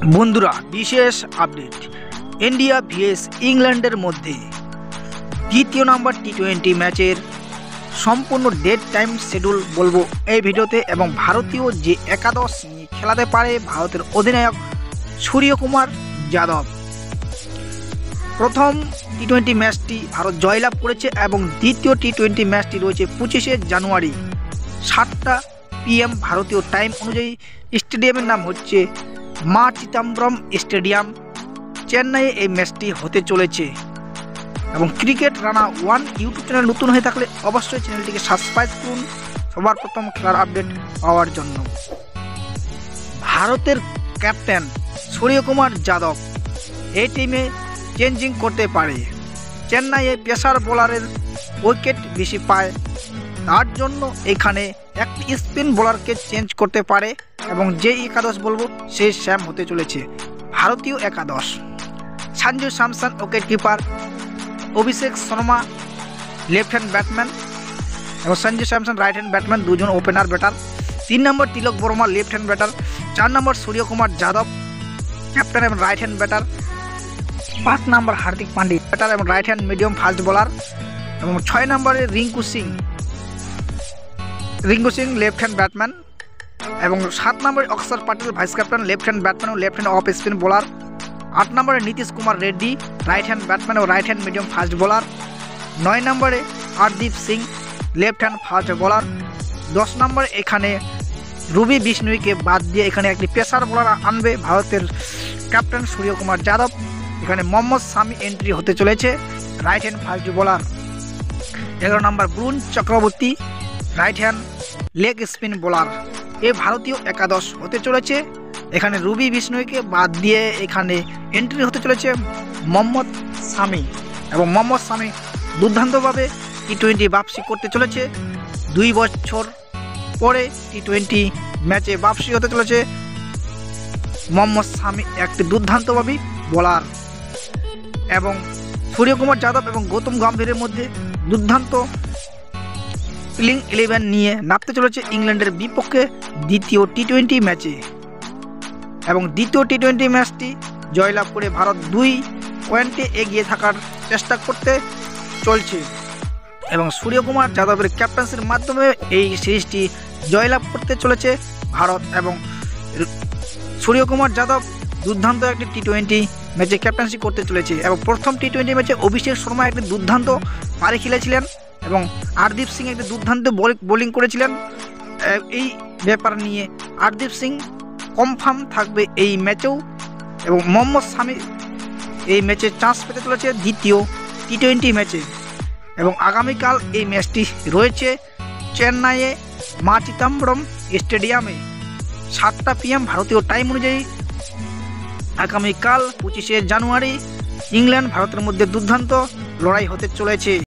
বন্ধুরা, বিশেষ update. India VS ইংল্যান্ডের মধ্যে দ্বিতীয় নাম্বার টি-20 ম্যাচের সম্পূর্ণ ডেট টাইম শিডিউল বলবো এই ভিডিওতে, এবং ভারতীয় যে একাদশ নিয়ে খেলাতে পারে ভারতের অধিনায়ক সূর্যকুমার যাদব। প্রথম টি-20 ম্যাচটি ভারত জয়লাভ করেছে এবং দ্বিতীয় টি-20 ম্যাচটি রয়েছে 25শে জানুয়ারি 7টা PM ভারতীয় টাইম অনুযায়ী। স্টেডিয়ামের নাম হচ্ছে মা চিদম্বরম স্টেডিয়াম, চেন্নাইয়ে এই ম্যাচটি হতে চলেছে। এবং ক্রিকেট রানা 1 ইউটিউব চ্যানেল নতুন হয়ে থাকলে অবশ্যই চ্যানেলটিকে সাবস্ক্রাইব করুন সবার প্রথম খেলার আপডেট পাওয়ার জন্য। ভারতের ক্যাপ্টেন সূর্যকুমার যাদব এই টিমে চেঞ্জিং করতে পারে। চেন্নাইয়ে পেসার বোলারের উইকেট বেশি পায়, তার জন্য এখানে একটি স্পিন বোলারকে চেঞ্জ করতে পারে, এবং যে একাদশ বলবো সেই স্যাম হতে চলেছে। ভারতীয় একাদশ: Sanju Samson wicket keeper, Abhishek Sharma left hand batman এবং Sanju Samson right hand batman, দুজন opener batter. 3 number Tilak Varma left hand batter. 4 number Suryakumar Yadav captain এবং right hand batter. 5 number Hardik Pandya batter এবং right hand medium fast bowler. এবং 6 নম্বরে Rinku Singh left hand batman. এবং 7 নম্বরে Axar Patel vice captain left hand batman ও left hand of spin bowler. 8 নম্বরে Nitish Kumar Reddy right hand batman ও right hand medium fast bowler. 9 নম্বরে Hardeep Singh left hand fast bowler. 10 নম্বরে এখানে রবি বিষ্ণুইকে বাদ দিয়ে এখানে একটি পেসার বোলার আনবে ভারতের ক্যাপ্টেন সূর্যকুমার যাদব। এখানে মোহাম্মদ শামি এন্ট্রি হতে চলেছে, right hand fast bowler. 11 number Varun Chakravarthy right hand leg spin bowler. এই ভারতীয় একাদশ হতে চলেছে। এখানে রবি বিষ্ণুইকে বাদ দিয়ে এখানে এন্ট্রি হতে চলেছে মোহাম্মদ শামি, এবং মোহাম্মদ শামি দুর্দান্তভাবে টি-20 বাপসি করতে চলেছে। 2 বছর পরে টি-20 ম্যাচে বাপসি হতে চলেছে মোহাম্মদ শামি, একটি দুর্দান্তভাবে বোলার। এবং সূর্যকুমার যাদব এবং গৌতম গম্ভীরের মধ্যে দুর্দান্ত প্লেইং 11 নিয়ে নামতে চলেছে ইংল্যান্ডের বিপক্ষে দ্বিতীয় টি-20 ম্যাচে। এবং দ্বিতীয় টি-20 ম্যাচটি জয়লাভ করে ভারত 2 পয়েন্টে এগিয়ে থাকার চেষ্টা করতে চলছে, এবং সূর্যকুমার যাদবের ক্যাপ্টেন্সির মাধ্যমে এই সিরিজটি জয়লাভ করতে চলেছে ভারত। এবং সূর্যকুমার যাদব দুর্দান্ত একটি টি-20 ম্যাচে ক্যাপ্টেন্সি করতে চলেছে। এবং প্রথম টি-20 ম্যাচে অভিষেক শর্মা একটি দুর্দান্ত পারি খেলেছিলেন এবং হরদীপ সিং একটি দুর্দান্ত বোলিং করেছিলেন। এই ব্যাপার নিয়ে হরদীপ সিং কনফার্ম থাকবে এই ম্যাচেও, এবং মোহাম্মদ শামি এই ম্যাচে চান্স পেতে চলেছে দ্বিতীয় টি-20 ম্যাচে। এবং আগামীকাল এই ম্যাচটি রয়েছে চেন্নাইয়ে মা চিদম্বরম স্টেডিয়ামে 7টা PM ভারতীয় টাইম অনুযায়ী। আগামীকাল 25শে জানুয়ারি ইংল্যান্ড ভারতের মধ্যে দুর্দান্ত লড়াই হতে চলেছে।